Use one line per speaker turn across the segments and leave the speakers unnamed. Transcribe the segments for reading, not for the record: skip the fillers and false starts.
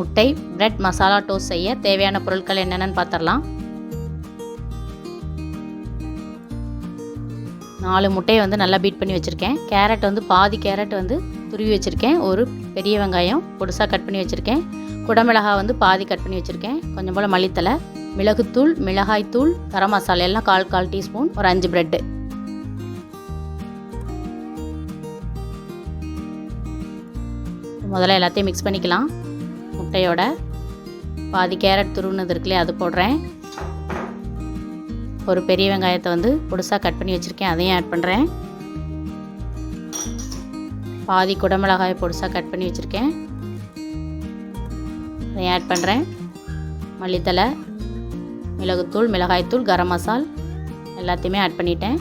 முட்டை bread masala toast செய்ய தேவையான பொருட்கள் என்னென்னு பார்த்துடலாம். 4 முட்டையை வந்து நல்லா பீட் பண்ணி வச்சுருக்கேன். கேரட் வந்து பாதி கேரட் வந்து துருவி வச்சுருக்கேன். ஒரு பெரிய வெங்காயம் பொடுசாக கட் பண்ணி வச்சுருக்கேன். குடமிளகாய் வந்து பாதி கட் பண்ணி வச்சுருக்கேன். கொஞ்சம் போல் மல்லித்தலை, மிளகுத்தூள், மிளகாய்த்தூள், கரம் மசாலா எல்லாம் 1/4 டீஸ்பூன், ஒரு 5 பிரெட்டு. முதல்ல எல்லாத்தையும் மிக்ஸ் பண்ணிக்கலாம். முட்டையோட பாதி கேரட் துருவுனது இருக்குல்லையே அது போடுறேன். ஒரு பெரிய வெங்காயத்தை வந்து பொடுசாக கட் பண்ணி வச்சுருக்கேன், அதையும் ஆட் பண்ணுறேன். பாதி குடமிளகாயை பொடுசாக கட் பண்ணி வச்சுருக்கேன், அதையும் ஆட் பண்ணுறேன். மல்லித்தலை, மிளகுத்தூள், மிளகாய்த்தூள், கரம் மசால் எல்லாத்தையுமே ஆட் பண்ணிட்டேன்.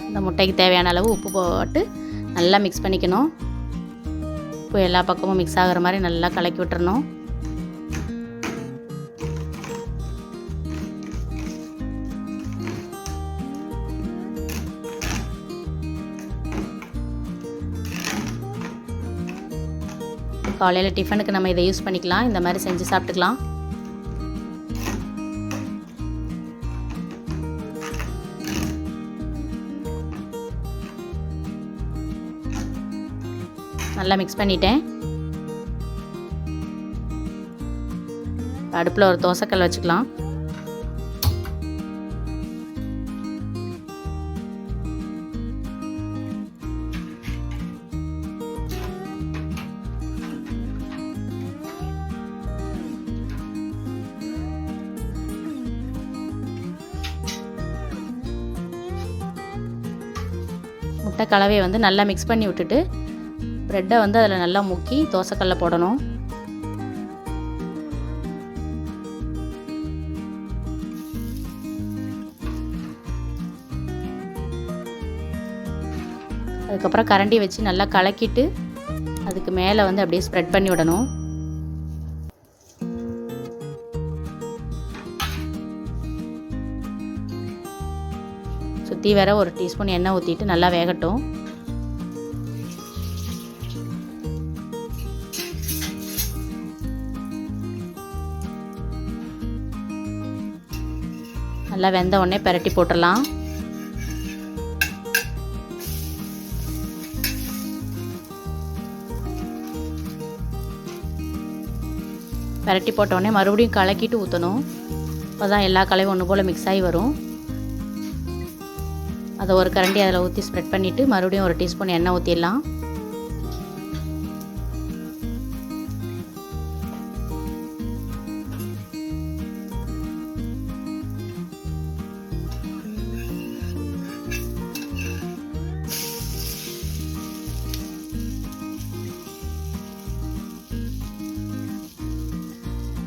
இந்த முட்டைக்கு தேவையான அளவு உப்பு போட்டு நல்லா மிக்ஸ் பண்ணிக்கணும். உப்பு எல்லா பக்கமும் மிக்ஸ் ஆகிற மாதிரி நல்லா கலக்கி விட்டுறணும். காலையில் டிஃபனுக்கு நம்ம இதை யூஸ் பண்ணிக்கலாம். இந்த மாதிரி செஞ்சு சாப்பிட்டுக்கலாம். நல்லா மிக்ஸ் பண்ணிட்டேன். அடுப்பில் ஒரு தோசைக்கல் வச்சுக்கலாம். முட்டை கலவையை வந்து நல்லா மிக்ஸ் பண்ணி விட்டுட்டு ப்ரெட்டை வந்து அதில் நல்லா முக்கி தோசைக்கல்ல போடணும். அதுக்கப்புறம் கரண்டி வச்சு நல்லா கலக்கிட்டு அதுக்கு மேலே வந்து அப்படியே ஸ்ப்ரெட் பண்ணி விடணும். சுற்றி வேற ஒரு டீஸ்பூன் எண்ணெய் ஊற்றிட்டு நல்லா வேகட்டும். நல்லா வெந்த உடனே பிரட்டி போட்டுடலாம். பிரட்டி போட்டோடனே மறுபடியும் கலக்கிட்டு ஊற்றணும். அப்போ தான் எல்லா கலையும் ஒன்று போல் மிக்ஸ் ஆகி வரும். அதை ஒரு கரண்டி அதில் ஊற்றி ஸ்ப்ரெட் பண்ணிவிட்டு மறுபடியும் ஒரு டீஸ்பூன் எண்ணெய் ஊற்றிடலாம்.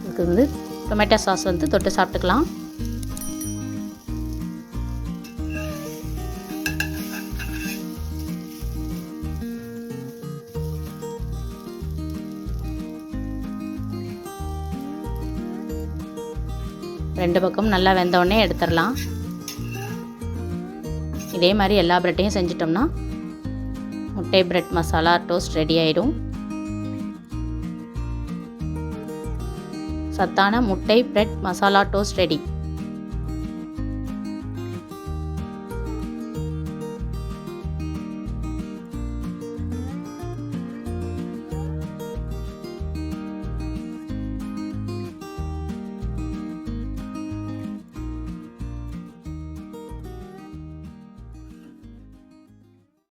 இதுக்கு வந்து டொமேட்டோ சாஸ் வந்து தொட்டு சாப்பிட்டுக்கலாம். ரெண்டு பக்கம் நல்லா வெந்தோடனே எடுத்துடலாம். இதே மாதிரி எல்லா பிரெட்டையும் செஞ்சிட்டோம்னா முட்டை பிரெட் மசாலா டோஸ்ட் ரெடி ஆகிடும். சத்தான முட்டை பிரெட் மசாலா டோஸ்ட் ரெடி.